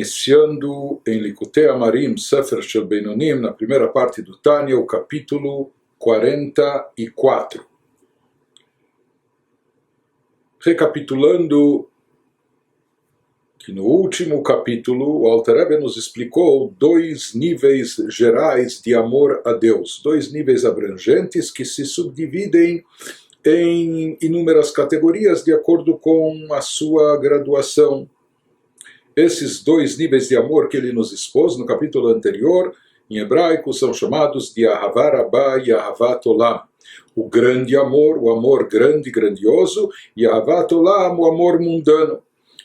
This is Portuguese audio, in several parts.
iniciando em Likutei Amarim, Sefer Shel Beinonim, na primeira parte do Tânia, o capítulo 44. Recapitulando que no último capítulo o Alter Rebbe nos explicou dois níveis gerais de amor a Deus, dois níveis abrangentes que se subdividem em inúmeras categorias de acordo com a sua graduação. Esses dois níveis de amor que ele nos expôs no capítulo anterior, em hebraico, são chamados de Ahavá Rabbá e Ahavat Olam. O grande amor, o amor grande, grandioso, e Ahavat Olam, o amor mundano.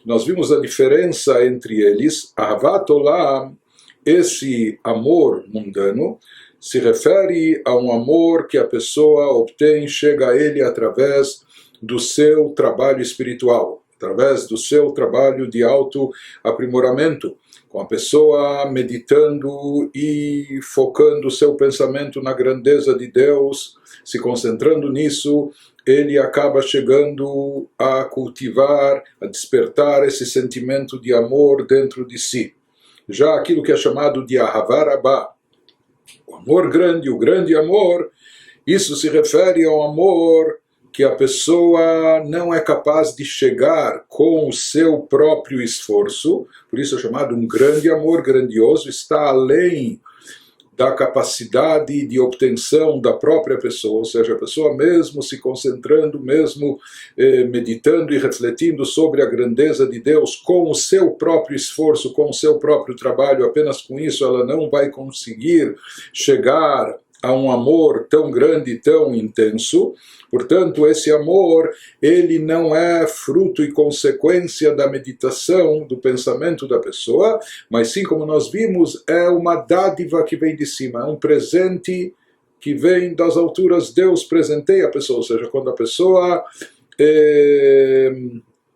Nós vimos a diferença entre eles. Ahavat Olam, esse amor mundano, se refere a um amor que a pessoa obtém, chega a ele através do seu trabalho espiritual, através do seu trabalho de autoaprimoramento, com a pessoa meditando e focando o seu pensamento na grandeza de Deus, se concentrando nisso, ele acaba chegando a cultivar, a despertar esse sentimento de amor dentro de si. Já aquilo que é chamado de Ahavá Rabbá, o amor grande, o grande amor, isso se refere ao amor que a pessoa não é capaz de chegar com o seu próprio esforço, por isso é chamado um grande amor grandioso, está além da capacidade de obtenção da própria pessoa, ou seja, a pessoa mesmo se concentrando, mesmo meditando e refletindo sobre a grandeza de Deus com o seu próprio esforço, com o seu próprio trabalho, apenas com isso ela não vai conseguir chegar a um amor tão grande e tão intenso. Portanto, esse amor, ele não é fruto e consequência da meditação, do pensamento da pessoa, mas sim, como nós vimos, é uma dádiva que vem de cima, é um presente que vem das alturas. Deus presenteia a pessoa, ou seja, quando a pessoa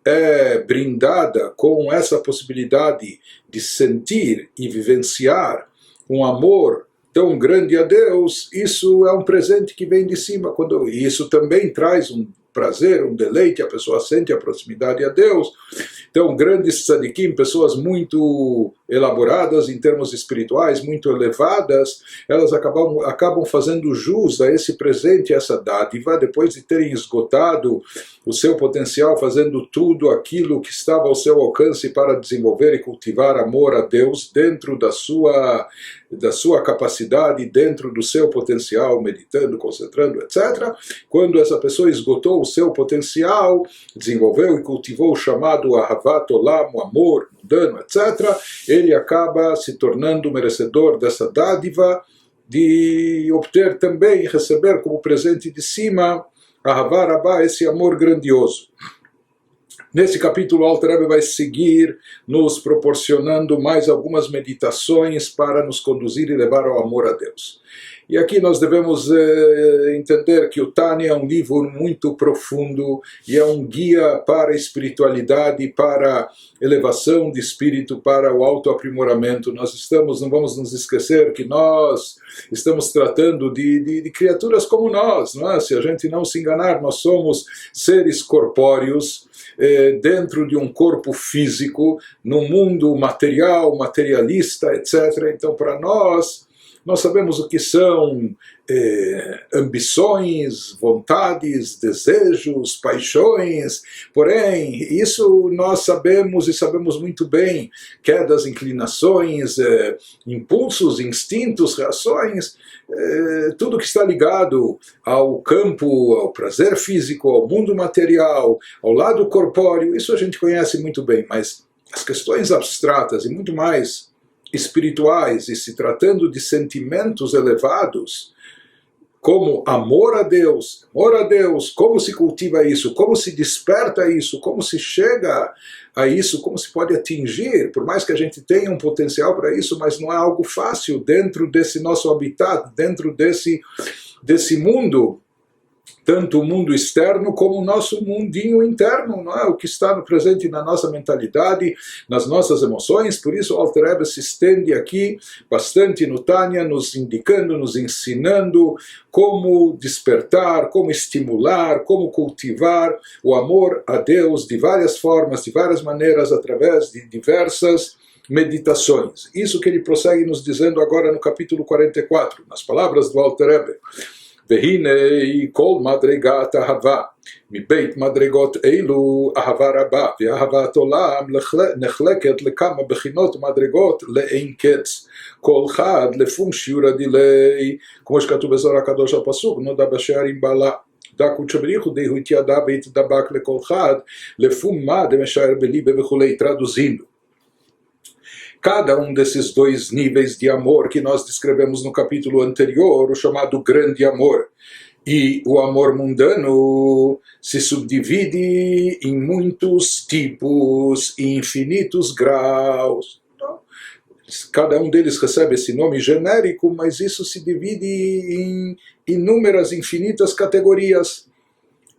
é brindada com essa possibilidade de sentir e vivenciar um amor tão grande a Deus, isso é um presente que vem de cima. E isso também traz um prazer, um deleite, a pessoa sente a proximidade a Deus. Então, grandes tzadikim, pessoas muito elaboradas em termos espirituais, muito elevadas, elas acabam fazendo jus a esse presente, a essa dádiva, depois de terem esgotado o seu potencial, fazendo tudo aquilo que estava ao seu alcance para desenvolver e cultivar amor a Deus dentro da sua capacidade, dentro do seu potencial, meditando, concentrando, etc. Quando essa pessoa esgotou o seu potencial, desenvolveu e cultivou o chamado Ahavat Olam, o amor mundano, etc., ele acaba se tornando merecedor dessa dádiva de obter também, receber como presente de cima, Ahavá Rabbá, esse amor grandioso. Nesse capítulo, o Alter Rebbe vai seguir nos proporcionando mais algumas meditações para nos conduzir e levar ao amor a Deus. E aqui nós devemos entender que o Tânia é um livro muito profundo e é um guia para a espiritualidade, para a elevação de espírito, para o autoaprimoramento. Não vamos nos esquecer que nós estamos tratando de criaturas como nós, não é? Se a gente não se enganar, nós somos seres corpóreos, dentro de um corpo físico, num mundo material, materialista, etc. Então, para nós sabemos o que são ambições, vontades, desejos, paixões, porém, isso nós sabemos e sabemos muito bem, quedas, inclinações, impulsos, instintos, reações, tudo que está ligado ao campo, ao prazer físico, ao mundo material, ao lado corpóreo, isso a gente conhece muito bem, mas as questões abstratas e muito mais espirituais, e se tratando de sentimentos elevados, como amor a Deus, como se cultiva isso, como se desperta isso, como se chega a isso, como se pode atingir, por mais que a gente tenha um potencial para isso, mas não é algo fácil dentro desse nosso habitat, dentro desse mundo, tanto o mundo externo como o nosso mundinho interno, não é? O que está no presente na nossa mentalidade, nas nossas emoções. Por isso o Alter Rebbe se estende aqui bastante no Tânia, nos indicando, nos ensinando como despertar, como estimular, como cultivar o amor a Deus de várias formas, de várias maneiras, através de diversas meditações. Isso que ele prossegue nos dizendo agora no capítulo 44, nas palavras do Alter Rebbe. והנה כל מדרגת אהבה מבית מדרגות אלו אהבה רבה ואהבת עולם נחלקת לכמה בחינות מדרגות לאין קץ כל אחד לפום שיעור הדילי כמו שכתוב בזוהר הקדוש הפסוק נודע בשערים בעלה דקו צ'בריחו דהו התיידע והתדבק לכל אחד לפום מה דמשער בליבה וכולי. Traduzindo, cada desses dois níveis de amor que nós descrevemos no capítulo anterior, o chamado grande amor, e o amor mundano, se subdivide em muitos tipos e infinitos graus. Então, cada deles recebe esse nome genérico, mas isso se divide em inúmeras, infinitas categorias.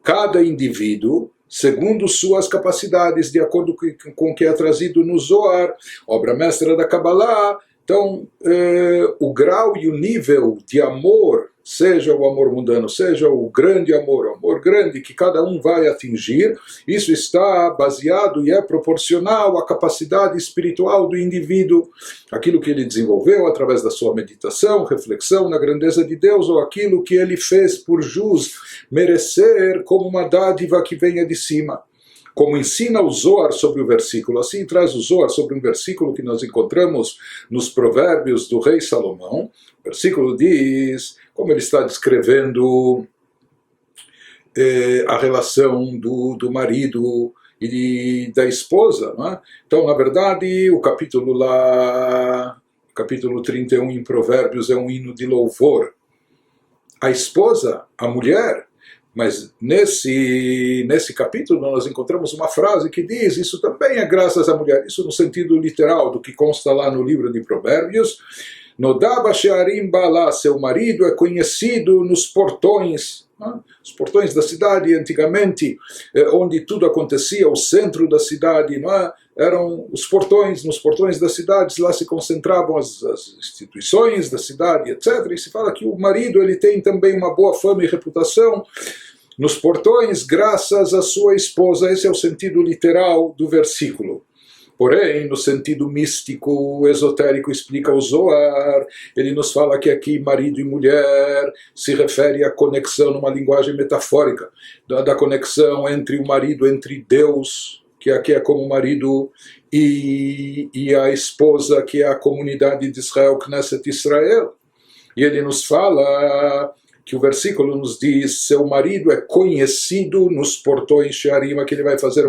Cada indivíduo, segundo suas capacidades, de acordo com o que é trazido no Zohar, obra mestra da Kabbalah. Então, o grau e o nível de amor, seja o amor mundano, seja o amor grande que cada vai atingir, isso está baseado e é proporcional à capacidade espiritual do indivíduo, aquilo que ele desenvolveu através da sua meditação, reflexão na grandeza de Deus, ou aquilo que ele fez por jus merecer como uma dádiva que venha de cima. Como ensina o Zohar sobre o versículo, assim traz o Zohar sobre um versículo que nós encontramos nos provérbios do rei Salomão. O versículo diz, como ele está descrevendo a relação do marido e da esposa, não é? Então, na verdade, o capítulo 31 em Provérbios é um hino de louvor. A esposa, a mulher. Mas nesse capítulo nós encontramos uma frase que diz, isso também é graças à mulher, isso no sentido literal do que consta lá no livro de Provérbios, Nodaba Shearim Bala, seu marido é conhecido nos portões, né? Os portões da cidade antigamente, onde tudo acontecia, o centro da cidade, não é? Eram os portões, nos portões das cidades, lá se concentravam as instituições da cidade, etc. E se fala que o marido ele tem também uma boa fama e reputação nos portões, graças à sua esposa. Esse é o sentido literal do versículo. Porém, no sentido místico, esotérico, explica o Zohar, ele nos fala que aqui marido e mulher se refere à conexão numa linguagem metafórica, da conexão entre o marido, entre Deus, que aqui é como marido, e a esposa, que é a comunidade de Israel, Knesset Israel. E ele nos fala que o versículo nos diz, seu marido é conhecido nos portões Shearim, que ele vai fazer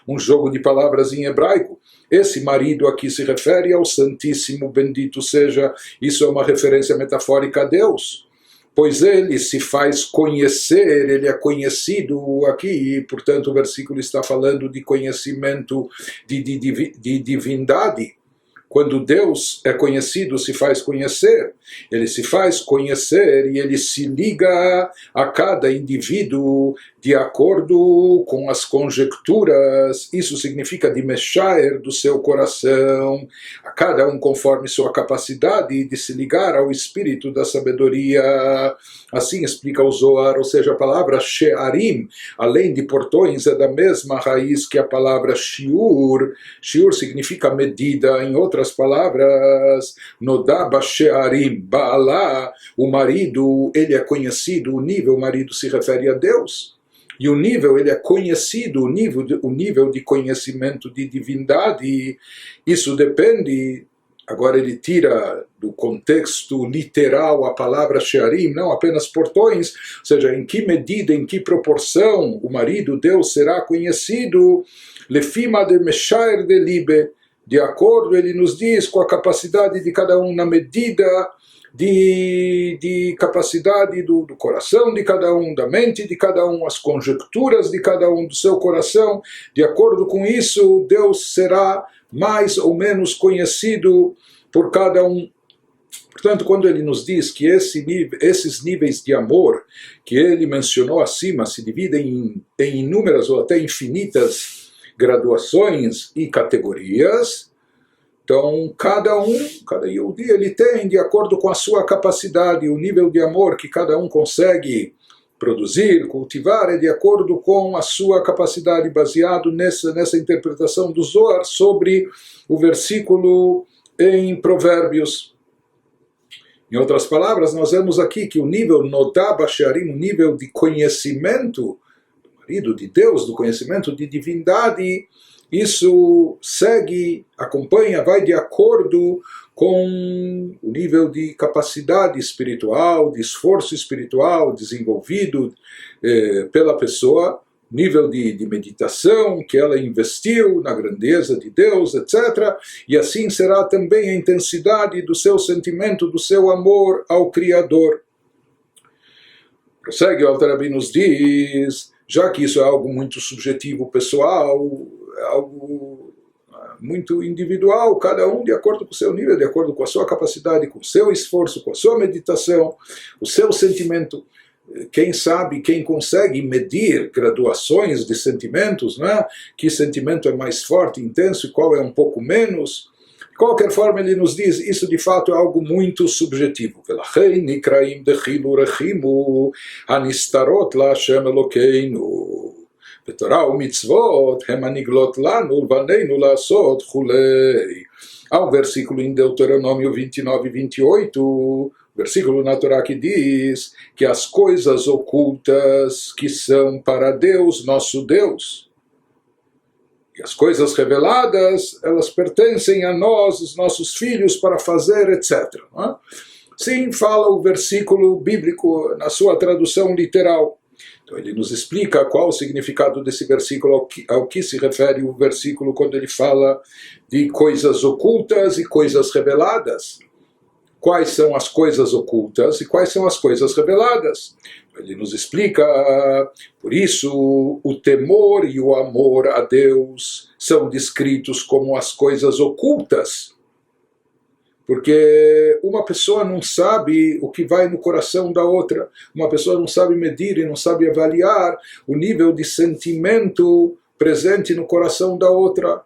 um jogo de palavras em hebraico. Esse marido aqui se refere ao Santíssimo, bendito seja, isso é uma referência metafórica a Deus. Pois ele se faz conhecer, ele é conhecido aqui, e portanto o versículo está falando de conhecimento, de divindade. Quando Deus é conhecido, se faz conhecer, ele se faz conhecer e ele se liga a cada indivíduo de acordo com as conjecturas. Isso significa de meshaer do seu coração, a cada conforme sua capacidade de se ligar ao espírito da sabedoria. Assim explica o Zohar, ou seja, a palavra she'arim, além de portões, é da mesma raiz que a palavra shiur. Shiur significa medida, em outras palavras, nodaba she'arim, ba'alá, o marido, ele é conhecido, o nível marido se refere a Deus. E o nível, ele é conhecido, o nível de conhecimento de divindade, isso depende, agora ele tira do contexto literal a palavra she'arim, não apenas portões, ou seja, em que medida, em que proporção o marido, Deus, será conhecido, lefima de meshaer de libe, de acordo, ele nos diz, com a capacidade de cada na medida de capacidade do coração de cada da mente de cada as conjecturas de cada do seu coração. De acordo com isso, Deus será mais ou menos conhecido por cada Portanto, quando ele nos diz que esses níveis de amor que ele mencionou acima se dividem em inúmeras ou até infinitas graduações e categorias, então, cada Yehudi, ele tem, de acordo com a sua capacidade, o nível de amor que cada consegue produzir, cultivar, é de acordo com a sua capacidade, baseado nessa interpretação do Zohar sobre o versículo em Provérbios. Em outras palavras, nós vemos aqui que o nível Nodá Basharim, o nível de conhecimento do marido de Deus, do conhecimento de divindade, isso segue, acompanha, vai de acordo com o nível de capacidade espiritual, de esforço espiritual desenvolvido pela pessoa, nível de meditação que ela investiu na grandeza de Deus, etc. E assim será também a intensidade do seu sentimento, do seu amor ao Criador. Prossegue, o Alter Rebbe nos diz, já que isso é algo muito subjetivo, pessoal, é algo muito individual, cada um de acordo com o seu nível, de acordo com a sua capacidade, com o seu esforço, com a sua meditação, o seu sentimento. Quem sabe, quem consegue medir graduações de sentimentos, né? Que sentimento é mais forte, intenso e qual é um pouco menos. De qualquer forma, ele nos diz, isso de fato é algo muito subjetivo. Velachei nikraim dechilu rechimu hanistarot la Hashem Elokeinu. Torah u'mitzvot hem aniglot lanu lvaneinu la'asot chulei. Há um versículo em Deuteronômio 29 e 28, versículo na Torá que diz que as coisas ocultas que são para Deus, nosso Deus, e as coisas reveladas, elas pertencem a nós, os nossos filhos, para fazer, etc. Não é? Sim, fala o versículo bíblico na sua tradução literal. Então ele nos explica qual o significado desse versículo, ao que se refere o versículo quando ele fala de coisas ocultas e coisas reveladas. Quais são as coisas ocultas e quais são as coisas reveladas? Ele nos explica, por isso o temor e o amor a Deus são descritos como as coisas ocultas. Porque uma pessoa não sabe o que vai no coração da outra, uma pessoa não sabe medir e não sabe avaliar o nível de sentimento presente no coração da outra.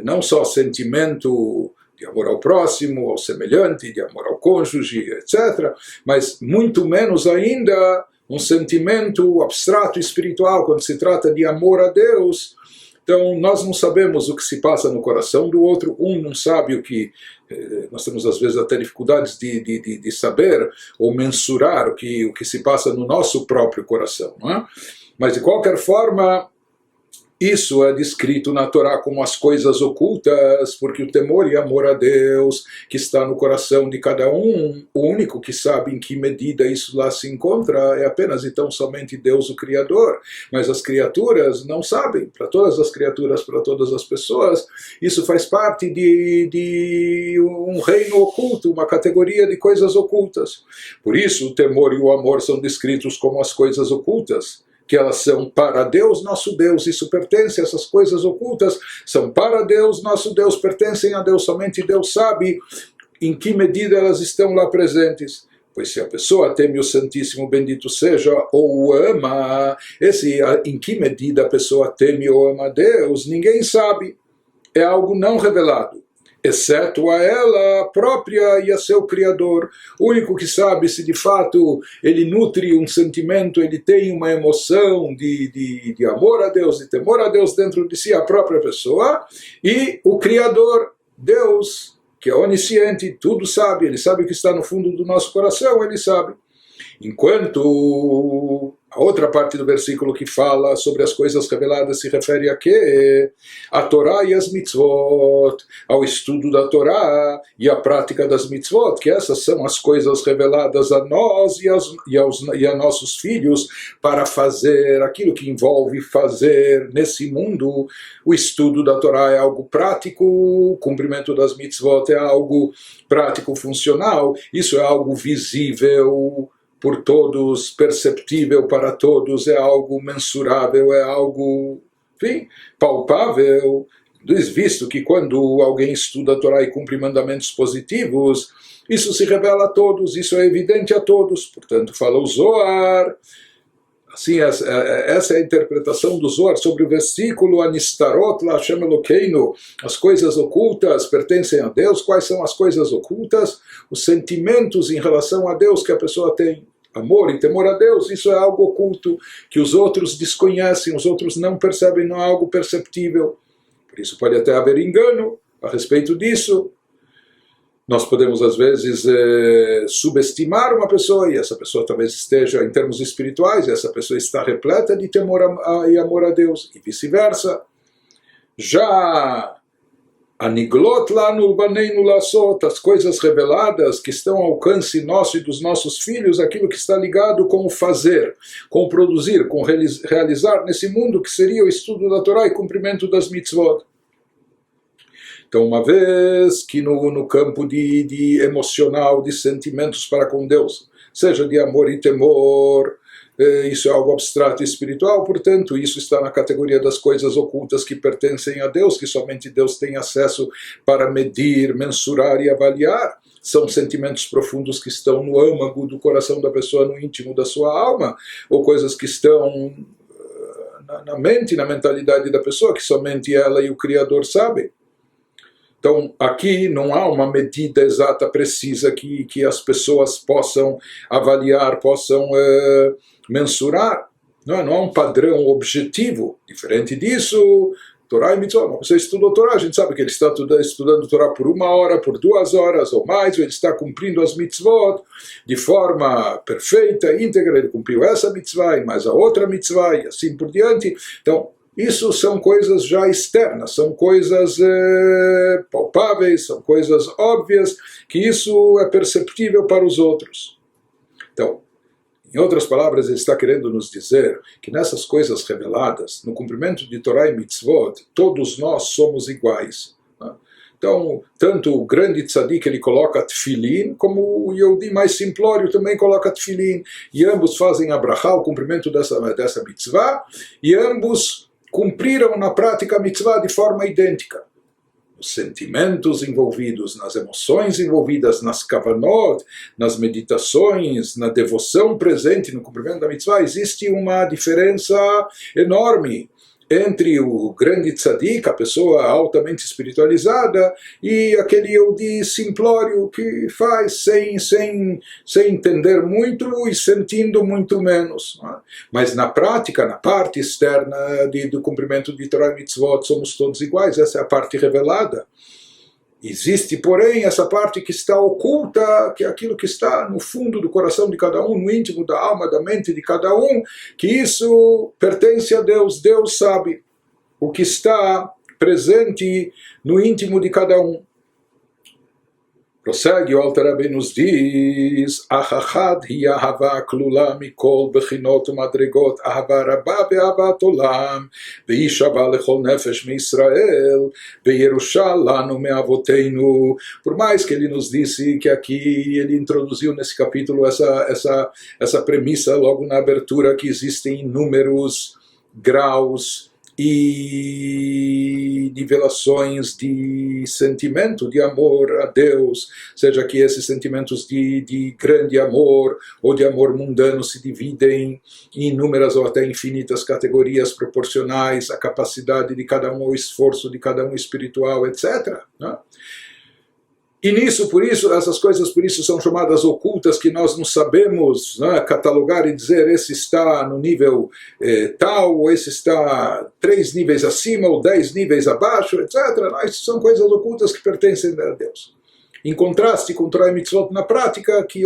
Não só sentimento de amor ao próximo, ao semelhante, de amor ao cônjuge, etc., mas muito menos ainda um sentimento abstrato espiritual quando se trata de amor a Deus. Então, nós não sabemos o que se passa no coração do outro, um não sabe o que... Nós temos, às vezes, até dificuldades de saber ou mensurar o que se passa no nosso próprio coração. Não é? Mas, de qualquer forma, isso é descrito na Torá como as coisas ocultas, porque o temor e amor a Deus que está no coração de cada um, o único que sabe em que medida isso lá se encontra é apenas e tão somente Deus, o Criador. Mas as criaturas não sabem. Para todas as criaturas, para todas as pessoas, isso faz parte de um reino oculto, uma categoria de coisas ocultas. Por isso, o temor e o amor são descritos como as coisas ocultas, que elas são para Deus, nosso Deus, isso pertence a essas coisas ocultas, são para Deus, nosso Deus, pertencem a Deus, somente Deus sabe em que medida elas estão lá presentes. Pois se a pessoa teme o Santíssimo, bendito seja, ou o ama, em que medida a pessoa teme ou ama Deus, ninguém sabe, é algo não revelado, exceto a ela própria e a seu Criador. O único que sabe se de fato ele nutre um sentimento, ele tem uma emoção de amor a Deus, de temor a Deus dentro de si, a própria pessoa, e o Criador, Deus, que é onisciente, tudo sabe, ele sabe o que está no fundo do nosso coração, ele sabe. Enquanto a outra parte do versículo que fala sobre as coisas reveladas se refere a quê? A Torá e as mitzvot, ao estudo da Torá e à prática das mitzvot, que essas são as coisas reveladas a nós e a nossos filhos para fazer aquilo que envolve fazer nesse mundo. O estudo da Torá é algo prático, o cumprimento das mitzvot é algo prático, funcional, isso é algo visível por todos, perceptível para todos, é algo mensurável, é algo, enfim, palpável, visto que quando alguém estuda a Torá e cumpre mandamentos positivos, isso se revela a todos, isso é evidente a todos, portanto fala o Zohar. Assim, essa é a interpretação do Zohar sobre o versículo Anistarot la Hashem Elokeinu, as coisas ocultas pertencem a Deus. Quais são as coisas ocultas? Os sentimentos em relação a Deus que a pessoa tem. Amor e temor a Deus, isso é algo oculto, que os outros desconhecem, os outros não percebem, não é algo perceptível. Por isso pode até haver engano a respeito disso. Nós podemos, às vezes, subestimar uma pessoa, e essa pessoa talvez esteja, em termos espirituais, essa pessoa está repleta de temor e amor a Deus, e vice-versa. Já Aniglot lanu baneinu lasot, as coisas reveladas que estão ao alcance nosso e dos nossos filhos, aquilo que está ligado com o fazer, com o produzir, com o realizar nesse mundo, que seria o estudo da Torá e cumprimento das mitzvot. Então, uma vez que no campo de emocional, de sentimentos para com Deus, seja de amor e temor, isso é algo abstrato e espiritual, portanto, isso está na categoria das coisas ocultas que pertencem a Deus, que somente Deus tem acesso para medir, mensurar e avaliar. São sentimentos profundos que estão no âmago do coração da pessoa, no íntimo da sua alma, ou coisas que estão na mente, na mentalidade da pessoa, que somente ela e o Criador sabem. Então, aqui não há uma medida exata, precisa, que as pessoas possam avaliar, possam mensurar. Não há um padrão objetivo. Diferente disso, Torá e Mitzvot. Você estudou Torá, a gente sabe que ele está estudando Torá por 1 hora, por 2 horas ou mais, ou ele está cumprindo as mitzvot de forma perfeita, íntegra, ele cumpriu essa mitzvah e mais a outra mitzvah e assim por diante. Então, isso são coisas já externas, são coisas palpáveis, são coisas óbvias, que isso é perceptível para os outros. Então, em outras palavras, ele está querendo nos dizer que nessas coisas reveladas, no cumprimento de Torá e Mitzvot, todos nós somos iguais. Então, tanto o grande tzadik, ele coloca tefilin, como o Yehudi mais simplório também coloca tefilin, e ambos fazem a brachá, o cumprimento dessa mitzvah, e ambos cumpriram na prática a mitzvah de forma idêntica. Os sentimentos envolvidos, nas emoções envolvidas, nas kavanot, nas meditações, na devoção presente no cumprimento da mitzvah, existe uma diferença enorme entre o grande tzadik, a pessoa altamente espiritualizada, e aquele Yehudi simplório que faz sem entender muito e sentindo muito menos. Não é? Mas na prática, na parte externa do cumprimento de Torá e Mitzvot, somos todos iguais, essa é a parte revelada. Existe, porém, essa parte que está oculta, que é aquilo que está no fundo do coração de cada um, no íntimo da alma, da mente de cada um, que isso pertence a Deus. Deus sabe o que está presente no íntimo de cada um. Prossegue, o Alter Rebbe nos diz: Achachad hi ahava klula mikol bechinot umadregot ahava rabba be'avat olam ve'ishava lechol nefesh mi'Israel ve'yerusha lanu me'avoteinu. Por mais que ele nos disse que aqui ele introduziu nesse capítulo essa premissa logo na abertura, que existem inúmeros graus e nivelações de sentimento de amor a Deus, seja que esses sentimentos de grande amor ou de amor mundano se dividem em inúmeras ou até infinitas categorias proporcionais à capacidade de cada um, ao esforço de cada um espiritual, etc. Né? E nisso, por isso, essas coisas por isso são chamadas ocultas, que nós não sabemos, né, catalogar e dizer esse está no nível tal, ou esse está 3 níveis acima, ou 10 níveis abaixo, etc. Isso são coisas ocultas que pertencem a Deus. Em contraste com Torá e Mitzvot na prática, que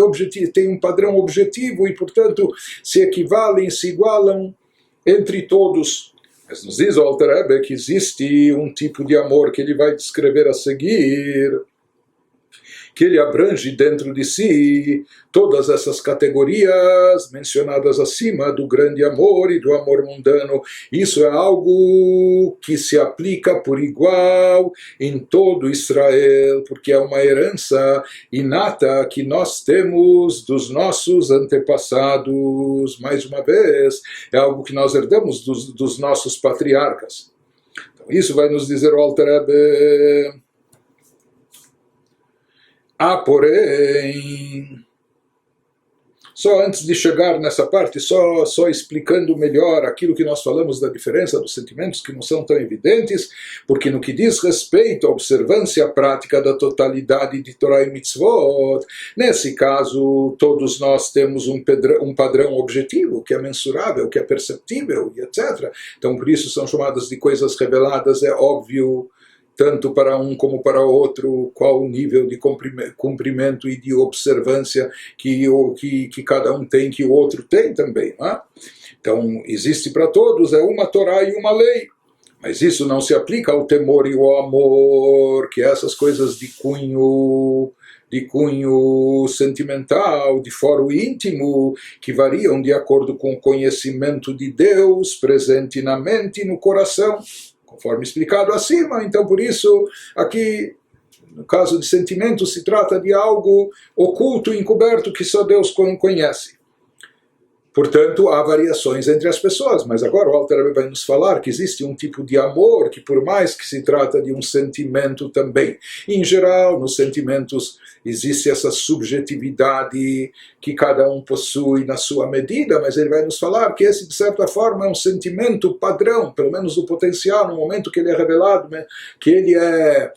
tem um padrão objetivo e, portanto, se equivalem, se igualam entre todos. Mas nos diz o Alter Rebbe que existe um tipo de amor que ele vai descrever a seguir, que ele abrange dentro de si todas essas categorias mencionadas acima do grande amor e do amor mundano. Isso é algo que se aplica por igual em todo Israel, porque é uma herança inata que nós temos dos nossos antepassados. Mais uma vez, é algo que nós herdamos dos nossos patriarcas. Então, isso vai nos dizer o Alter Rebbe. Porém, Só antes de chegar nessa parte, só explicando melhor aquilo que nós falamos da diferença dos sentimentos que não são tão evidentes, porque no que diz respeito à observância prática da totalidade de Torá e Mitzvot, nesse caso todos nós temos um padrão objetivo, que é mensurável, que é perceptível, e etc. Então por isso são chamadas de coisas reveladas, é óbvio, tanto para um como para o outro, qual o nível de cumprimento e de observância que cada um tem, que o outro tem também. Não é? Então, existe para todos, é uma Torá e uma lei. Mas isso não se aplica ao temor e ao amor, que é essas coisas de cunho sentimental, de foro íntimo, que variam de acordo com o conhecimento de Deus presente na mente e no coração, conforme explicado acima. Então, por isso, aqui, no caso de sentimento, se trata de algo oculto, encoberto, que só Deus conhece. Portanto, há variações entre as pessoas, mas agora o Alter Rebbe vai nos falar que existe um tipo de amor que, por mais que se trata de um sentimento também, em geral, nos sentimentos existe essa subjetividade que cada um possui na sua medida, mas ele vai nos falar que esse, de certa forma, é um sentimento padrão, pelo menos do potencial, no momento que ele é revelado, né? Que ele é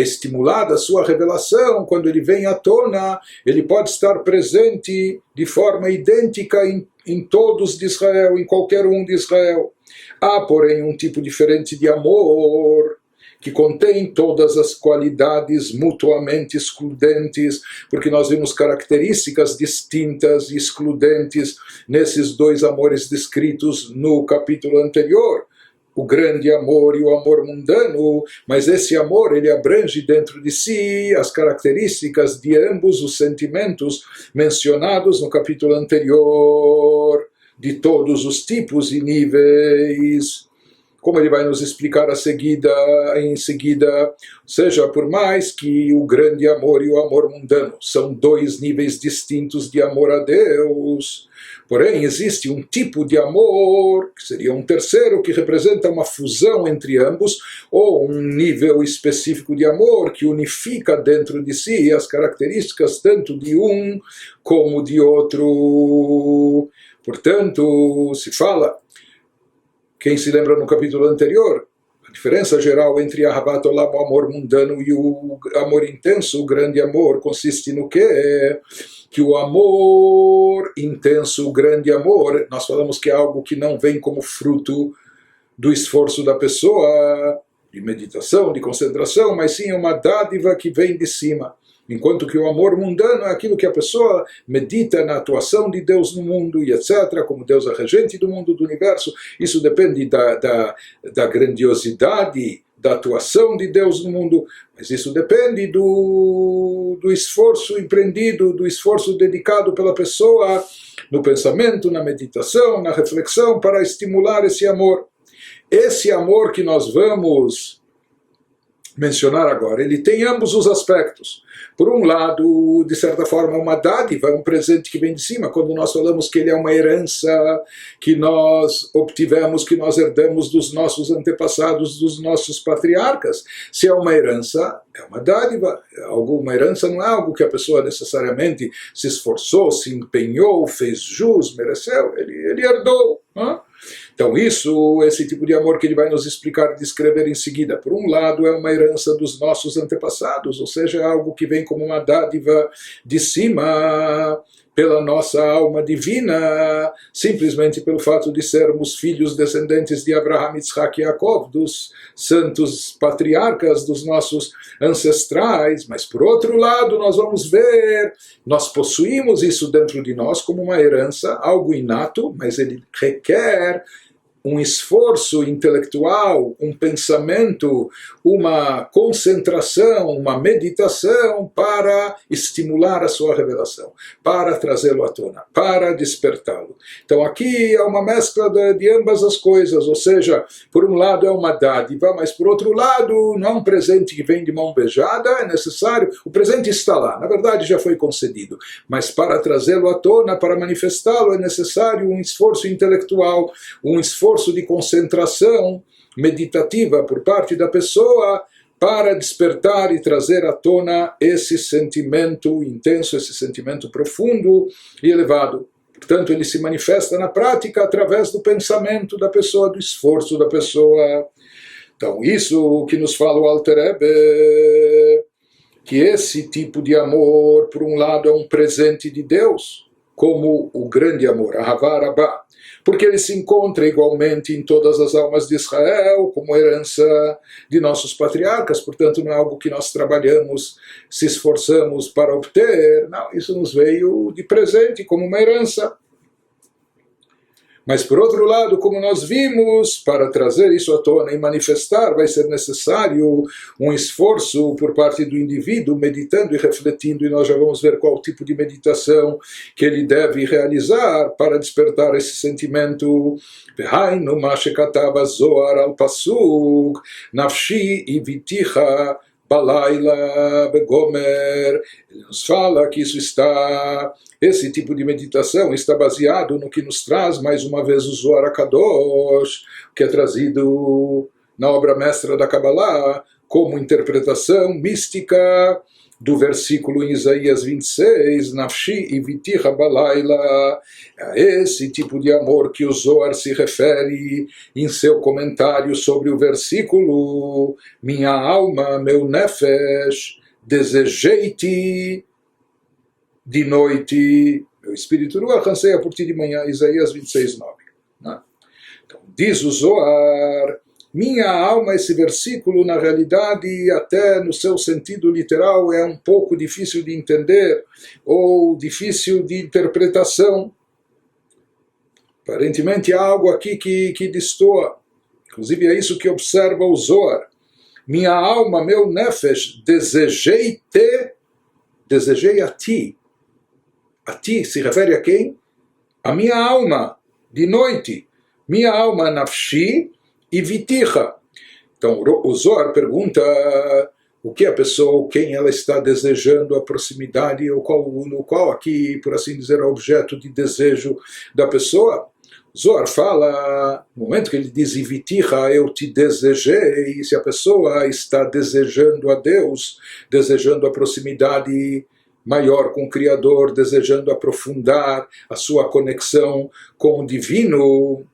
estimulada a sua revelação, quando ele vem à tona, ele pode estar presente de forma idêntica em todos de Israel, em qualquer um de Israel. Há, porém, um tipo diferente de amor, que contém todas as qualidades mutuamente excludentes, porque nós vimos características distintas e excludentes nesses dois amores descritos no capítulo anterior. O grande amor e o amor mundano, mas esse amor ele abrange dentro de si as características de ambos os sentimentos mencionados no capítulo anterior, de todos os tipos e níveis, como ele vai nos explicar em seguida, ou seja, por mais que o grande amor e o amor mundano são dois níveis distintos de amor a Deus, porém existe um tipo de amor, que seria um terceiro, que representa uma fusão entre ambos, ou um nível específico de amor que unifica dentro de si as características tanto de um como de outro. Portanto, se fala, quem se lembra no capítulo anterior, a diferença geral entre Ahavat Olam, o amor mundano, e o amor intenso, o grande amor, consiste no quê? Que o amor intenso, o grande amor, nós falamos que é algo que não vem como fruto do esforço da pessoa, de meditação, de concentração, mas sim uma dádiva que vem de cima. Enquanto que o amor mundano é aquilo que a pessoa medita na atuação de Deus no mundo e etc., como Deus é regente do mundo, do universo. Isso depende da grandiosidade da atuação de Deus no mundo, mas isso depende do esforço empreendido, do esforço dedicado pela pessoa no pensamento, na meditação, na reflexão, para estimular esse amor. Esse amor que nós vamos mencionar agora, ele tem ambos os aspectos. Por um lado, de certa forma, uma dádiva, um presente que vem de cima, quando nós falamos que ele é uma herança que nós obtivemos, que nós herdamos dos nossos antepassados, dos nossos patriarcas. Se é uma herança, é uma dádiva. Uma herança não é algo que a pessoa necessariamente se esforçou, se empenhou, fez jus, mereceu, ele herdou. Não? Então esse tipo de amor que ele vai nos explicar e descrever em seguida, por um lado é uma herança dos nossos antepassados, ou seja, é algo que vem como uma dádiva de cima pela nossa alma divina, simplesmente pelo fato de sermos filhos descendentes de Abraham, Yitzhak e Yaakov, dos santos patriarcas, dos nossos ancestrais. Mas por outro lado nós vamos ver, nós possuímos isso dentro de nós como uma herança, algo inato, mas ele requer um esforço intelectual, um pensamento, uma concentração, uma meditação para estimular a sua revelação, para trazê-lo à tona, para despertá-lo. Então aqui é uma mescla de ambas as coisas, ou seja, por um lado é uma dádiva, mas por outro lado não é um presente que vem de mão beijada, é necessário, o presente está lá, na verdade já foi concedido, mas para trazê-lo à tona, para manifestá-lo, é necessário um esforço intelectual, um esforço de concentração meditativa por parte da pessoa para despertar e trazer à tona esse sentimento intenso, esse sentimento profundo e elevado. Portanto, ele se manifesta na prática através do pensamento da pessoa, do esforço da pessoa. Então, isso que nos fala o Alter Rebbe, que esse tipo de amor, por um lado, é um presente de Deus, como o grande amor, Ahavá Rabbah, porque ele se encontra igualmente em todas as almas de Israel, como herança de nossos patriarcas, portanto não é algo que nós trabalhamos, se esforçamos para obter, não, isso nos veio de presente, como uma herança. Mas, por outro lado, como nós vimos, para trazer isso à tona e manifestar, vai ser necessário um esforço por parte do indivíduo, meditando e refletindo, e nós já vamos ver qual tipo de meditação que ele deve realizar para despertar esse sentimento. Vehainu ma shekatav Zohar al pasuk, nafshi iviticha Balaila, Begomer. Ele nos fala que esse tipo de meditação está baseado no que nos traz mais uma vez o Zohar HaKadosh, que é trazido na obra mestra da Kabbalah como interpretação mística do versículo em Isaías 26, Nafshi iviticha balaila, a esse tipo de amor que o Zohar se refere em seu comentário sobre o versículo, minha alma, meu nefesh, desejei-te de noite, meu espírito ruach anseia por ti de manhã, Isaías 26, 9. Então, diz o Zohar, minha alma, esse versículo, na realidade, até no seu sentido literal, é um pouco difícil de entender ou difícil de interpretação. Aparentemente há algo aqui que destoa. Inclusive é isso que observa o Zohar. Minha alma, meu nefesh, desejei-te, desejei a ti. A ti se refere a quem? A minha alma, de noite. Minha alma, nafshi, e viticha. Então o Zohar pergunta o que a pessoa, quem ela está desejando a proximidade, ou qual aqui, por assim dizer, é o objeto de desejo da pessoa. O Zohar fala, no momento que ele diz viticha, eu te desejei, se a pessoa está desejando a Deus, desejando a proximidade maior com o Criador, desejando aprofundar a sua conexão com o Divino,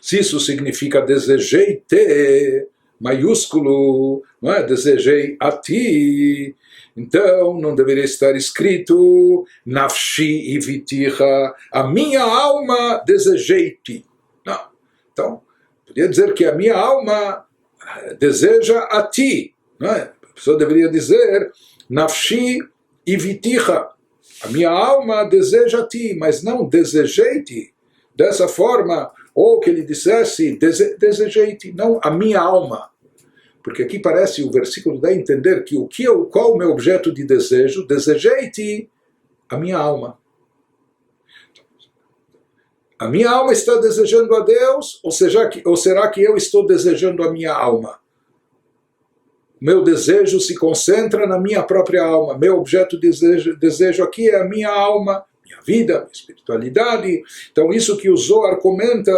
se isso significa desejei-te, maiúsculo, não é? Desejei a ti, então não deveria estar escrito nafshi iviticha, a minha alma desejei-te. Não. Então, podia dizer que a minha alma deseja a ti. Não é? A pessoa deveria dizer nafshi iviticha, a minha alma deseja a ti, mas não desejei-te. Dessa forma, ou que ele dissesse desejei-te, não a minha alma. Porque aqui parece o versículo dá a entender que qual o meu objeto de desejo? Desejei-te a minha alma. A minha alma está desejando a Deus, ou será que eu estou desejando a minha alma? Meu desejo se concentra na minha própria alma. Meu objeto de desejo aqui é a minha alma, minha vida, minha espiritualidade. Então isso que o Zohar comenta,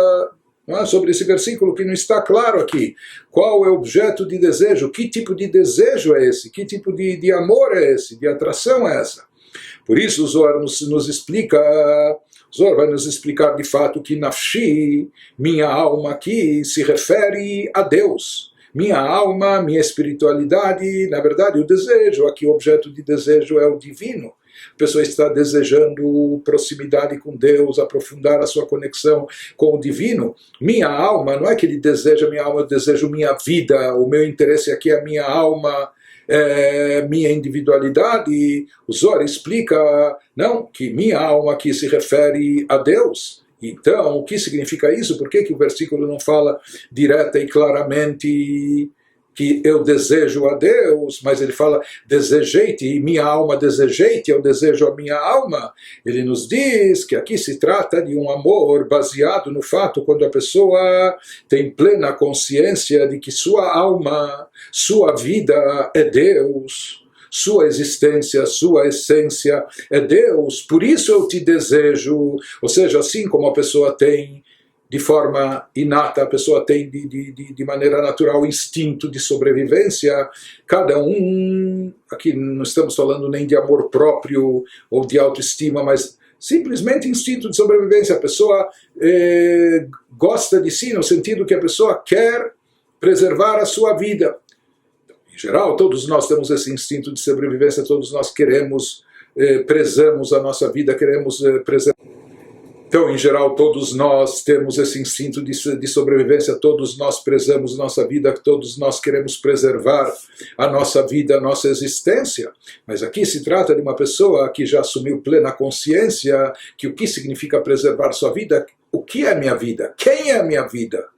não é, sobre esse versículo que não está claro aqui. Qual é o objeto de desejo? Que tipo de desejo é esse? Que tipo de amor é esse? De atração é essa? Por isso o Zohar nos explica, o Zohar vai nos explicar de fato que nafshi, minha alma aqui, se refere a Deus. Minha alma, minha espiritualidade, na verdade o desejo, aqui o objeto de desejo é o divino. A pessoa está desejando proximidade com Deus, aprofundar a sua conexão com o divino. Minha alma, não é que ele deseja minha alma, eu desejo minha vida, o meu interesse aqui é a minha alma, minha individualidade. O Zohar explica, não, que minha alma aqui se refere a Deus. Então, o que significa isso? Por que o versículo não fala direta e claramente que eu desejo a Deus, mas ele fala desejei-te, e minha alma desejei-te, eu desejo a minha alma? Ele nos diz que aqui se trata de um amor baseado no fato quando a pessoa tem plena consciência de que sua alma, sua vida é Deus. Sua existência, sua essência é Deus, por isso eu te desejo. Ou seja, assim como a pessoa tem de forma inata, a pessoa tem de maneira natural instinto de sobrevivência. Cada um, aqui não estamos falando nem de amor próprio ou de autoestima, mas simplesmente instinto de sobrevivência. A pessoa gosta de si, no sentido que a pessoa quer preservar a sua vida. Em geral, todos nós temos esse instinto de sobrevivência, todos nós queremos, prezamos a nossa vida, queremos preservar. Então, em geral, todos nós temos esse instinto de sobrevivência, todos nós prezamos nossa vida, todos nós queremos preservar a nossa vida, a nossa existência. Mas aqui se trata de uma pessoa que já assumiu plena consciência que o que significa preservar sua vida, o que é a minha vida, quem é a minha vida?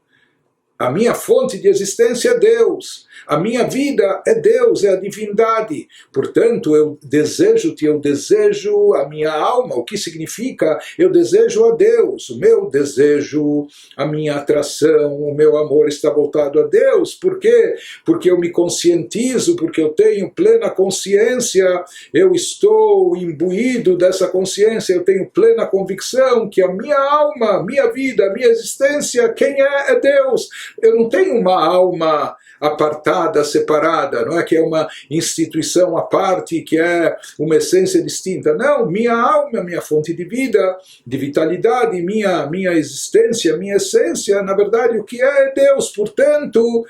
A minha fonte de existência é Deus. A minha vida é Deus, é a divindade. Portanto, eu desejo-te, eu desejo a minha alma. O que significa? Eu desejo a Deus. O meu desejo, a minha atração, o meu amor está voltado a Deus. Por quê? Porque eu me conscientizo, porque eu tenho plena consciência, eu estou imbuído dessa consciência, eu tenho plena convicção que a minha alma, minha vida, minha existência, quem é Deus. Eu não tenho uma alma apartada, separada, não é que é uma instituição à parte, que é uma essência distinta. Não, minha alma, minha fonte de vida, de vitalidade, minha existência, minha essência, na verdade o que é Deus. Portanto,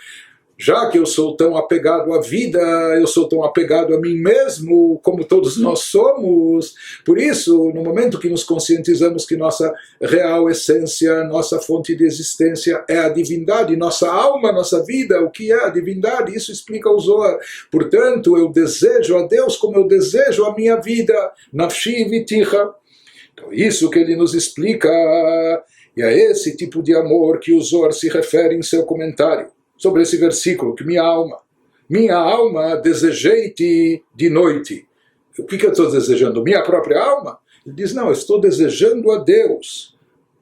já que eu sou tão apegado à vida, eu sou tão apegado a mim mesmo, como todos nós somos. Por isso, no momento que nos conscientizamos que nossa real essência, nossa fonte de existência é a divindade, nossa alma, nossa vida, o que é a divindade? Isso explica o Zohar. Portanto, eu desejo a Deus como eu desejo a minha vida. Nafshi viticha. Então, isso que ele nos explica, e a esse tipo de amor que o Zohar se refere em seu comentário sobre esse versículo, que minha alma desejei-te de noite. O que eu estou desejando? Minha própria alma? Ele diz, não, eu estou desejando a Deus,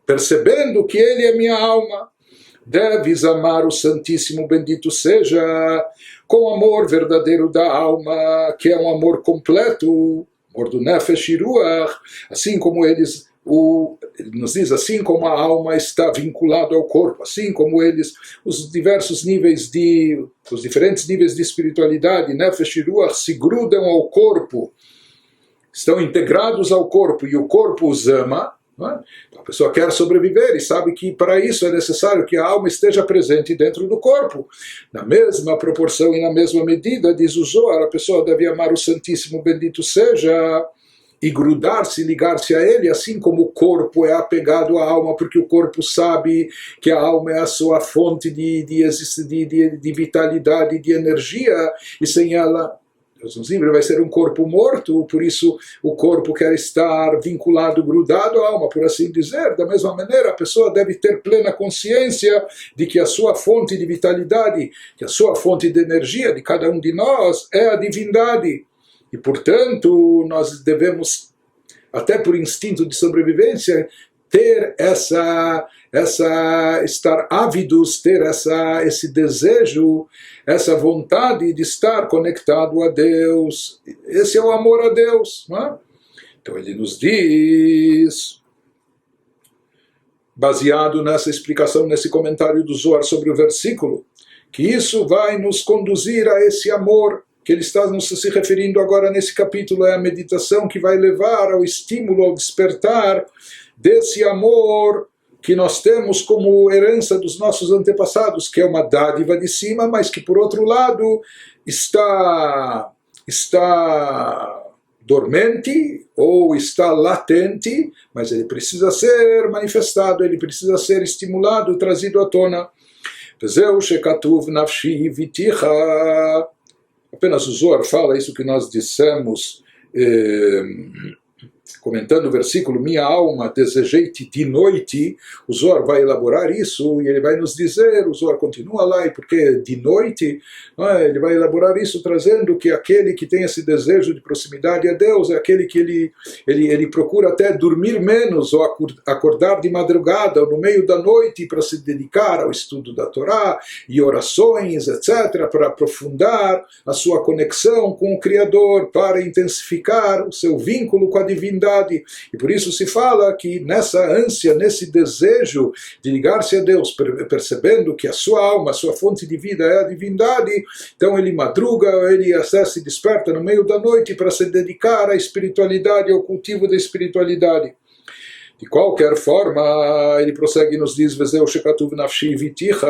percebendo que Ele é minha alma. Deves amar o Santíssimo, bendito seja, com amor verdadeiro da alma, que é um amor completo, amor do Nefesh e Ruach, assim como ele nos diz, assim como a alma está vinculada ao corpo, assim como os diferentes níveis de espiritualidade, Nefesh e Ruach, se grudam ao corpo, estão integrados ao corpo, e o corpo os ama, não é? Então a pessoa quer sobreviver e sabe que para isso é necessário que a alma esteja presente dentro do corpo. Na mesma proporção e na mesma medida, diz o Zohar, a pessoa deve amar o Santíssimo, bendito seja, e grudar-se, ligar-se a ele, assim como o corpo é apegado à alma, porque o corpo sabe que a alma é a sua fonte de vitalidade, de energia, e sem ela, Deus nos livre, vai ser um corpo morto. Por isso o corpo quer estar vinculado, grudado à alma, por assim dizer. Da mesma maneira, a pessoa deve ter plena consciência de que a sua fonte de vitalidade, que a sua fonte de energia de cada um de nós é a divindade. E, portanto, nós devemos, até por instinto de sobrevivência, ter estar ávidos, ter esse desejo, essa vontade de estar conectado a Deus. Esse é o amor a Deus, não é? Então ele nos diz, baseado nessa explicação, nesse comentário do Zohar sobre o versículo, que isso vai nos conduzir a esse amor que ele está se referindo agora nesse capítulo, é a meditação que vai levar ao estímulo, ao despertar desse amor que nós temos como herança dos nossos antepassados, que é uma dádiva de cima, mas que por outro lado está dormente ou está latente, mas ele precisa ser manifestado, ele precisa ser estimulado, trazido à tona. Vezeu shekatuv nafshi viticha. Apenas o Zohar fala isso que nós dissemos, comentando o versículo, minha alma desejei-te de noite. O Zohar vai elaborar isso e ele vai nos dizer, o Zohar continua lá, e porque de noite, ele vai elaborar isso trazendo que aquele que tem esse desejo de proximidade a Deus é aquele que ele procura até dormir menos ou acordar de madrugada ou no meio da noite para se dedicar ao estudo da Torá e orações, etc., para aprofundar a sua conexão com o Criador, para intensificar o seu vínculo com a divindade. divindade. E por isso se fala que nessa ânsia, nesse desejo de ligar-se a Deus, percebendo que a sua alma, a sua fonte de vida é a divindade, então ele madruga, ele acessa e desperta no meio da noite para se dedicar à espiritualidade, ao cultivo da espiritualidade. De qualquer forma, ele prossegue e nos diz: Vezeu shekatuv nafshi viticha,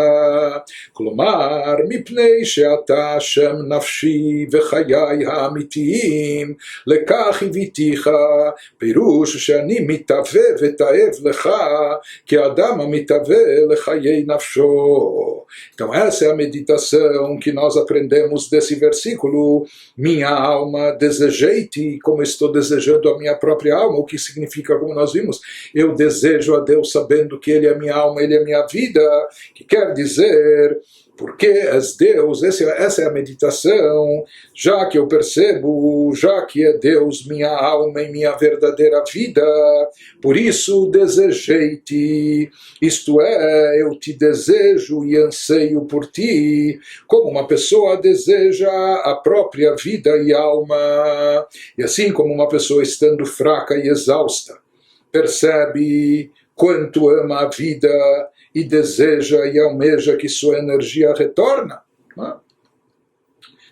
klomar, mipnei sheata Hashem nafshi vechayai ha'amitiyim, lekach viticha, pirush she'ani mitave vetaev lecha, que Adam mitave lechayei nafsho. Então essa é a meditação que nós aprendemos desse versículo. Minha alma, desejei-te como estou desejando a minha própria alma, o que significa, como nós vimos, eu desejo a Deus sabendo que Ele é minha alma, Ele é minha vida, que quer dizer, porque és Deus, essa é a meditação, já que eu percebo, já que é Deus minha alma e minha verdadeira vida, por isso desejei-te, isto é, eu te desejo e anseio por ti, como uma pessoa deseja a própria vida e alma, e assim como uma pessoa estando fraca e exausta, percebe quanto ama a vida e deseja e almeja que sua energia retorna.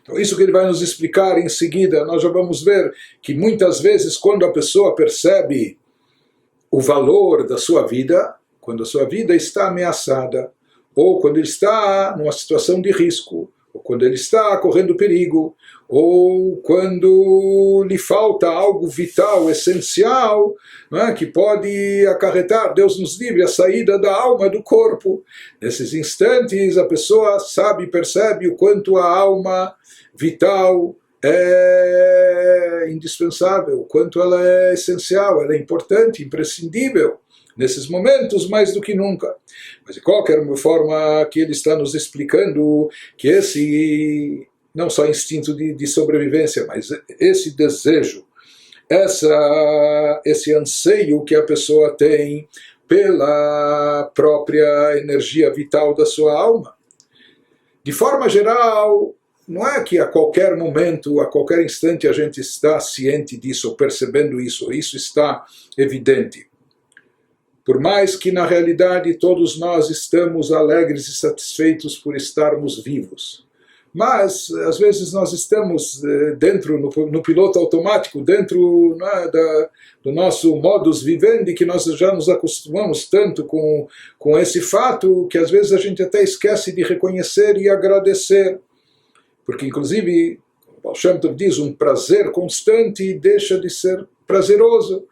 Então isso que ele vai nos explicar em seguida. Nós já vamos ver que muitas vezes quando a pessoa percebe o valor da sua vida, quando a sua vida está ameaçada, ou quando ele está numa situação de risco, ou quando ele está correndo perigo, ou quando lhe falta algo vital, essencial, que pode acarretar, Deus nos livre, a saída da alma do corpo. Nesses instantes a pessoa sabe, percebe o quanto a alma vital é indispensável, o quanto ela é essencial, ela é importante, imprescindível. Nesses momentos, mais do que nunca. Mas de qualquer forma, que ele está nos explicando que esse, não só instinto de sobrevivência, mas esse desejo, esse anseio que a pessoa tem pela própria energia vital da sua alma. De forma geral, não é que a qualquer momento, a qualquer instante a gente está ciente disso, ou percebendo isso está evidente. Por mais que na realidade todos nós estamos alegres e satisfeitos por estarmos vivos. Mas às vezes nós estamos dentro, no piloto automático, dentro do nosso modus vivendi, que nós já nos acostumamos tanto com esse fato, que às vezes a gente até esquece de reconhecer e agradecer. Porque inclusive, o Baal Shem Tov diz, um prazer constante deixa de ser prazeroso.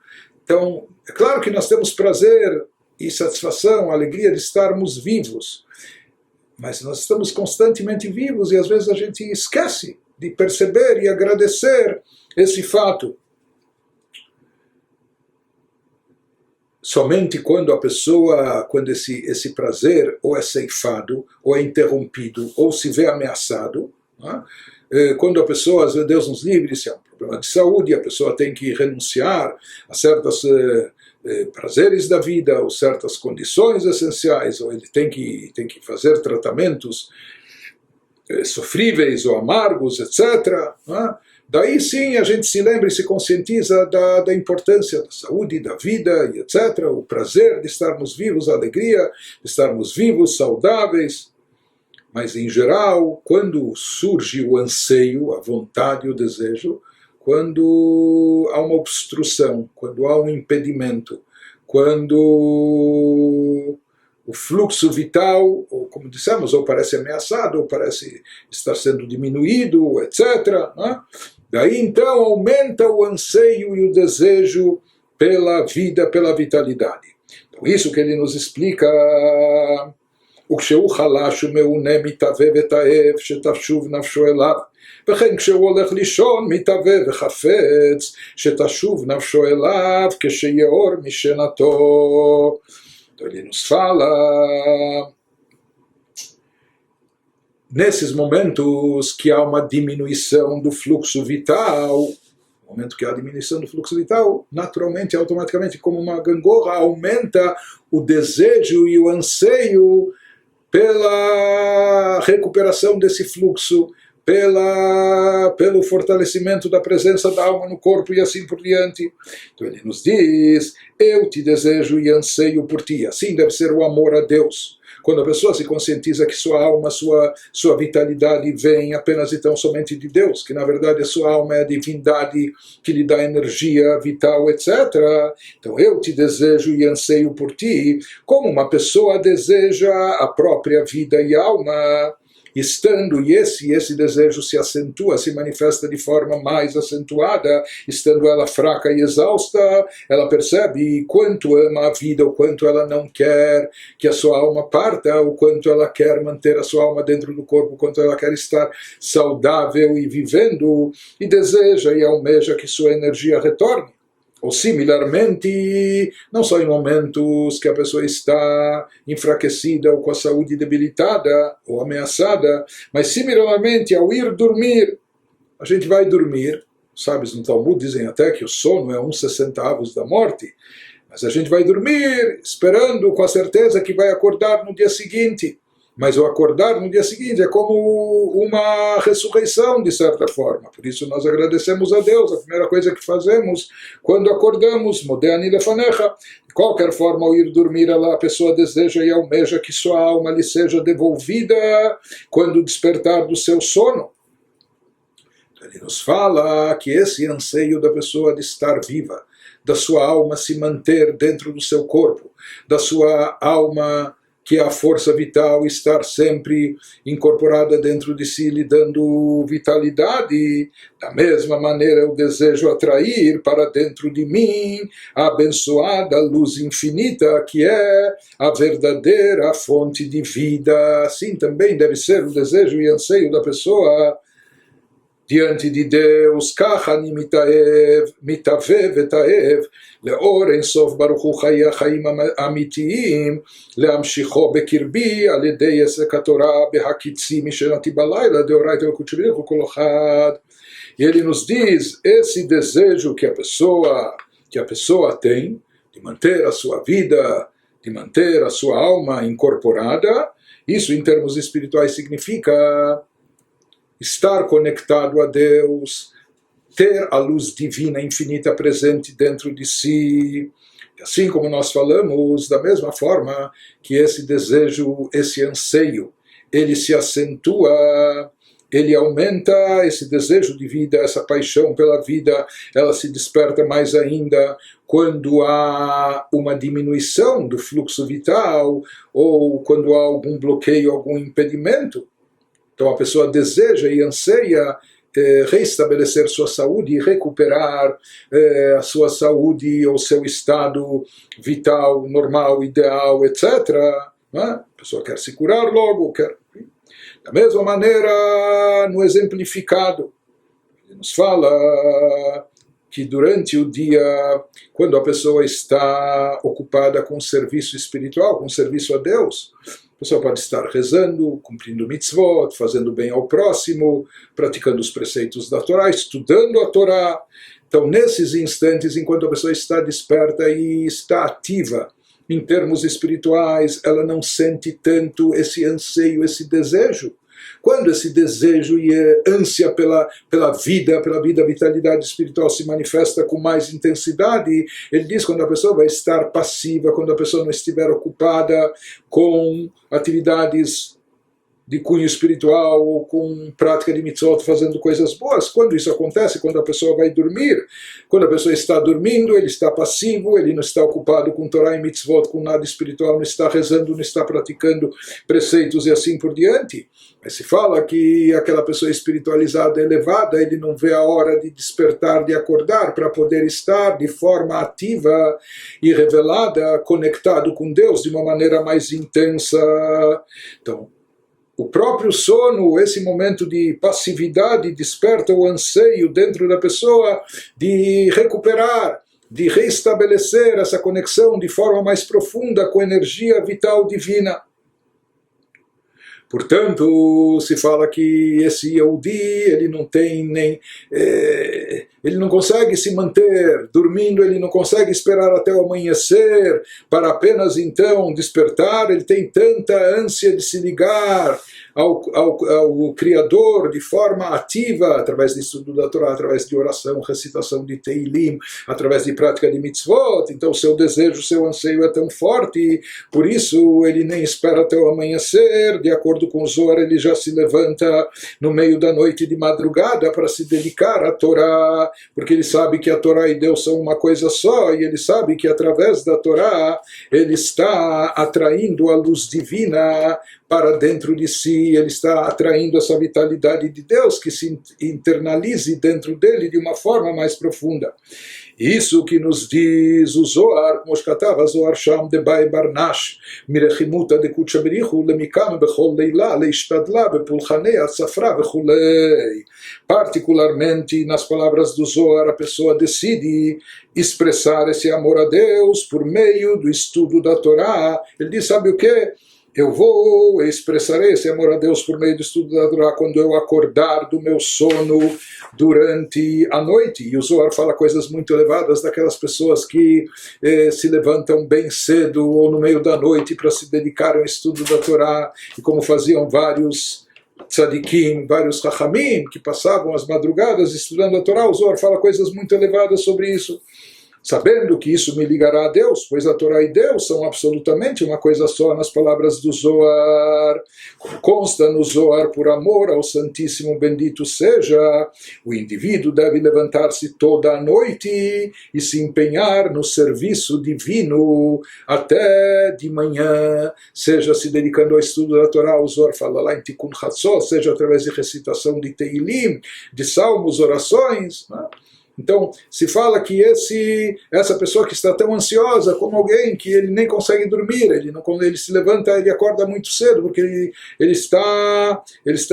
Então, é claro que nós temos prazer e satisfação, alegria de estarmos vivos, mas nós estamos constantemente vivos e às vezes a gente esquece de perceber e agradecer esse fato. Somente quando a pessoa, quando esse prazer ou é ceifado, ou é interrompido, ou se vê ameaçado, quando a pessoa, Deus nos livre, se é um problema de saúde, a pessoa tem que renunciar a certos prazeres da vida, ou certas condições essenciais, ou ele tem que fazer tratamentos sofríveis ou amargos, etc. Daí sim a gente se lembra e se conscientiza da importância da saúde, da vida, e etc. O prazer de estarmos vivos, a alegria de estarmos vivos, saudáveis. Mas, em geral, quando surge o anseio, a vontade, o desejo, quando há uma obstrução, quando há um impedimento, quando o fluxo vital, ou como dissemos, ou parece ameaçado, ou parece estar sendo diminuído, etc. Daí, então, aumenta o anseio e o desejo pela vida, pela vitalidade. Então, isso que ele nos explica... וכשהוא חלש ומעונה מתהווה ותאב שתשוב נפשו אליו וכן כשהוא הולך לישון מתהווה וחפץ שתשוב נפשו אליו כשיאור משנתו. Ele nos fala nesses momentos que há uma diminuição do fluxo vital. No momento que há diminuição do fluxo vital, naturalmente, automaticamente, como uma gangorra, aumenta o desejo e o anseio pela recuperação desse fluxo, pelo fortalecimento da presença da alma no corpo e assim por diante. Então ele nos diz, eu te desejo e anseio por ti. Assim deve ser o amor a Deus. Quando a pessoa se conscientiza que sua alma, sua vitalidade vem apenas e tão somente de Deus, que na verdade a sua alma é a divindade que lhe dá energia vital, etc. Então eu te desejo e anseio por ti, como uma pessoa deseja a própria vida e alma, estando, e esse desejo se acentua, se manifesta de forma mais acentuada, estando ela fraca e exausta, ela percebe quanto ama a vida, o quanto ela não quer que a sua alma parta, o quanto ela quer manter a sua alma dentro do corpo, o quanto ela quer estar saudável e vivendo, e deseja e almeja que sua energia retorne. Ou similarmente, não só em momentos que a pessoa está enfraquecida ou com a saúde debilitada ou ameaçada, mas similarmente ao ir dormir. A gente vai dormir, sábios no Talmud dizem até que o sono é 1/60 da morte, mas a gente vai dormir esperando com a certeza que vai acordar no dia seguinte. Mas o acordar no dia seguinte é como uma ressurreição, de certa forma. Por isso nós agradecemos a Deus. A primeira coisa que fazemos quando acordamos, Modéani lefanecha. De qualquer forma, ao ir dormir, a pessoa deseja e almeja que sua alma lhe seja devolvida quando despertar do seu sono. Ele nos fala que esse anseio da pessoa de estar viva, da sua alma se manter dentro do seu corpo, da sua alma, que é a força vital, estar sempre incorporada dentro de si, lhe dando vitalidade. Da mesma maneira, eu desejo atrair para dentro de mim a abençoada luz infinita, que é a verdadeira fonte de vida. Assim também deve ser o desejo e anseio da pessoa diante de Deus. Kach ani mitave vetaev לאור אינסוף ברוך הוא חיי החיים האמיתיים להמשיכו בקרבי על ידי עסק התורה בהקיצים משנתי בלילה דאורייתא וקודשא בריך כל אחד. E ele nos diz esse desejo que a pessoa tem de manter a sua vida, de manter a sua alma incorporada. Isso em termos espirituais significa estar conectado a Deus, ter a luz divina infinita presente dentro de si. Assim como nós falamos, da mesma forma que esse desejo, esse anseio, ele se acentua, ele aumenta, esse desejo de vida, essa paixão pela vida, ela se desperta mais ainda quando há uma diminuição do fluxo vital ou quando há algum bloqueio, algum impedimento. Então a pessoa deseja e anseia reestabelecer sua saúde e recuperar a sua saúde ou seu estado vital, normal, ideal, etc. A pessoa quer se curar logo, quer. Da mesma maneira, no exemplificado, ele nos fala que durante o dia, quando a pessoa está ocupada com o serviço espiritual, com o serviço a Deus, a pessoa pode estar rezando, cumprindo mitzvot, fazendo bem ao próximo, praticando os preceitos da Torá, estudando a Torá. Então, nesses instantes, enquanto a pessoa está desperta e está ativa em termos espirituais, ela não sente tanto esse anseio, esse desejo. Quando esse desejo e ânsia pela vida, vitalidade espiritual se manifesta com mais intensidade, ele diz quando a pessoa vai estar passiva, quando a pessoa não estiver ocupada com atividades de cunho espiritual ou com prática de mitzvot, fazendo coisas boas. Quando isso acontece, quando a pessoa vai dormir, quando a pessoa está dormindo, ele está passivo, ele não está ocupado com Torá e mitzvot, com nada espiritual, não está rezando, não está praticando preceitos e assim por diante. Mas se fala que aquela pessoa espiritualizada, elevada, ele não vê a hora de despertar, de acordar, para poder estar de forma ativa e revelada, conectado com Deus de uma maneira mais intensa. Então, o próprio sono, esse momento de passividade, desperta o anseio dentro da pessoa de recuperar, de reestabelecer essa conexão de forma mais profunda com a energia vital divina. Portanto, se fala que esse Yehudi, ele não tem nem... ele não consegue se manter dormindo, ele não consegue esperar até o amanhecer para apenas então despertar, ele tem tanta ânsia de se ligar ao Criador de forma ativa, através de estudo da Torá, através de oração, recitação de Teilim, através de prática de mitzvot. Então seu desejo, seu anseio é tão forte, por isso ele nem espera até o amanhecer. De acordo com o Zohar, ele já se levanta no meio da noite de madrugada para se dedicar à Torá, porque ele sabe que a Torá e Deus são uma coisa só, e ele sabe que através da Torá ele está atraindo a luz divina para dentro de si, ele está atraindo essa vitalidade de Deus que se internalize dentro dele de uma forma mais profunda. Isso que nos diz o Zohar, como escatava Zohar Sham de Bai Barnash, Mirechimuta de Kutshabirichu, Lemikam Bechol Leila, Leishtadla, Bepulchanei, Atzafra, Bechulei. Particularmente nas palavras do Zohar, a pessoa decide expressar esse amor a Deus por meio do estudo da Torá. Ele diz, sabe o que? Eu vou expressar esse amor a Deus por meio do estudo da Torá quando eu acordar do meu sono durante a noite. E o Zohar fala coisas muito elevadas daquelas pessoas que se levantam bem cedo ou no meio da noite para se dedicar ao estudo da Torá, e como faziam vários tzadikim, vários rachamim, que passavam as madrugadas estudando a Torá. O Zohar fala coisas muito elevadas sobre isso. Sabendo que isso me ligará a Deus, pois a Torá e Deus são absolutamente uma coisa só, nas palavras do Zohar. Como consta no Zohar, por amor ao Santíssimo bendito seja, o indivíduo deve levantar-se toda a noite e se empenhar no serviço divino até de manhã, seja se dedicando ao estudo da Torá. O Zohar fala lá em Tikkun Chatzot, seja através de recitação de Teilim, de salmos, orações, né? Então, se fala que essa pessoa que está tão ansiosa como alguém que ele nem consegue dormir, quando ele se levanta, ele acorda muito cedo, porque ele está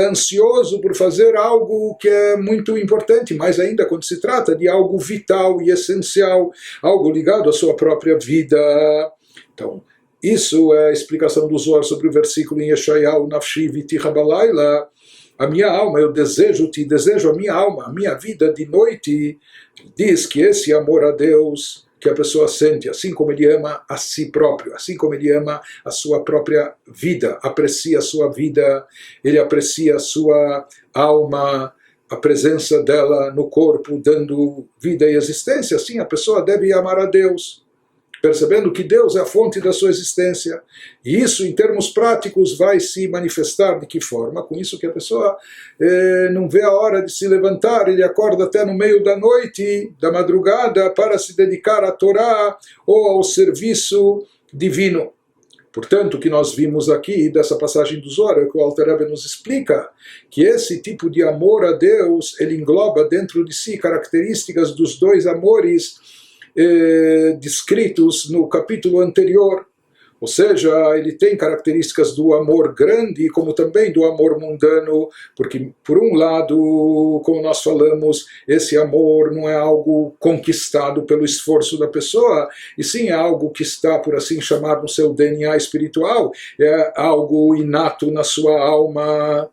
ansioso por fazer algo que é muito importante, mais ainda quando se trata de algo vital e essencial, algo ligado à sua própria vida. Então, isso é a explicação do Zohar sobre o versículo em Yeshayahu, Nafshi viticha balayla. A minha alma, eu desejo-te, desejo a minha alma, a minha vida de noite. Diz que esse amor a Deus que a pessoa sente, assim como ele ama a si próprio, assim como ele ama a sua própria vida, aprecia a sua vida, ele aprecia a sua alma, a presença dela no corpo, dando vida e existência. Assim a pessoa deve amar a Deus, percebendo que Deus é a fonte da sua existência. E isso, em termos práticos, vai se manifestar de que forma? Com isso que a pessoa não vê a hora de se levantar, ele acorda até no meio da noite, da madrugada, para se dedicar à Torá ou ao serviço divino. Portanto, o que nós vimos aqui dessa passagem do Zohar, é que o Alter Rebbe nos explica que esse tipo de amor a Deus, ele engloba dentro de si características dos dois amores descritos no capítulo anterior. Ou seja, ele tem características do amor grande, como também do amor mundano, porque, por um lado, como nós falamos, esse amor não é algo conquistado pelo esforço da pessoa, e sim é algo que está, por assim chamar, no seu DNA espiritual, é algo inato na sua alma,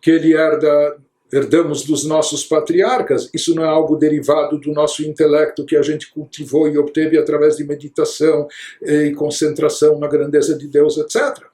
que ele herdamos dos nossos patriarcas. Isso não é algo derivado do nosso intelecto que a gente cultivou e obteve através de meditação e concentração na grandeza de Deus, etc.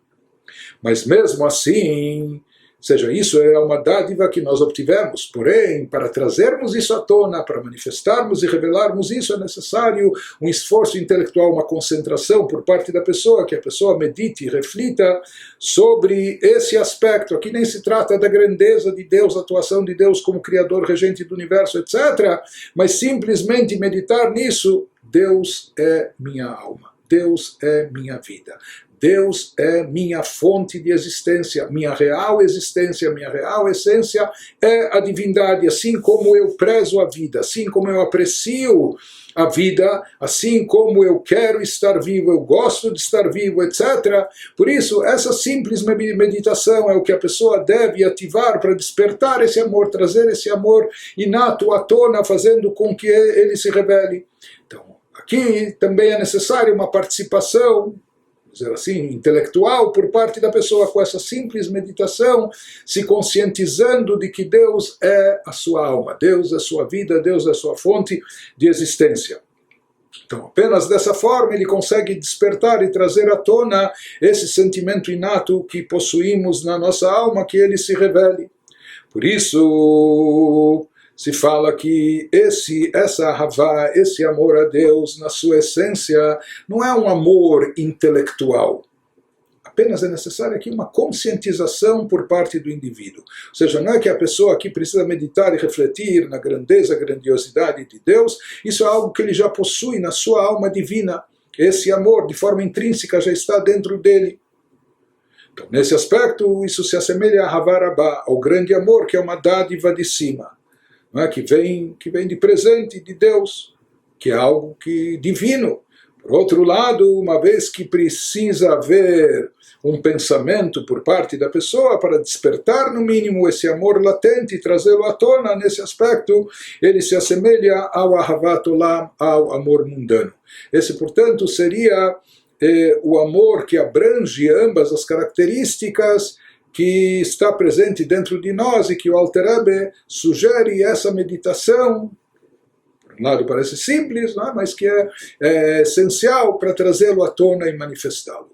Mas mesmo assim, seja, isso é uma dádiva que nós obtivemos. Porém, para trazermos isso à tona, para manifestarmos e revelarmos isso, é necessário um esforço intelectual, uma concentração por parte da pessoa, que a pessoa medite e reflita sobre esse aspecto. Aqui nem se trata da grandeza de Deus, a atuação de Deus como Criador, regente do universo, etc., mas simplesmente meditar nisso. Deus é minha alma, Deus é minha vida. Deus é minha fonte de existência, minha real existência, minha real essência é a divindade. Assim como eu prezo a vida, assim como eu aprecio a vida, assim como eu quero estar vivo, eu gosto de estar vivo, etc. Por isso, essa simples meditação é o que a pessoa deve ativar para despertar esse amor, trazer esse amor inato à tona, fazendo com que ele se revele. Então, aqui também é necessária uma participação, dizer assim, intelectual por parte da pessoa, com essa simples meditação, se conscientizando de que Deus é a sua alma, Deus é a sua vida, Deus é a sua fonte de existência. Então, apenas dessa forma ele consegue despertar e trazer à tona esse sentimento inato que possuímos na nossa alma, que ele se revele. Por isso, se fala que essa Ahavá, esse amor a Deus, na sua essência, não é um amor intelectual. Apenas é necessária aqui uma conscientização por parte do indivíduo. Ou seja, não é que a pessoa aqui precisa meditar e refletir na grandeza, grandiosidade de Deus, isso é algo que ele já possui na sua alma divina. Esse amor, de forma intrínseca, já está dentro dele. Então, nesse aspecto, isso se assemelha a Havarabá, ao grande amor, que é uma dádiva de cima, não é? que vem de presente de Deus, que é algo divino. Por outro lado, uma vez que precisa haver um pensamento por parte da pessoa para despertar, no mínimo, esse amor latente e trazê-lo à tona, nesse aspecto, ele se assemelha ao Ahavat Olam, ao amor mundano. Esse, portanto, seria o amor que abrange ambas as características que está presente dentro de nós e que o Alter Rebbe sugere essa meditação. Por um lado parece simples, não é? Mas que é essencial para trazê-lo à tona e manifestá-lo.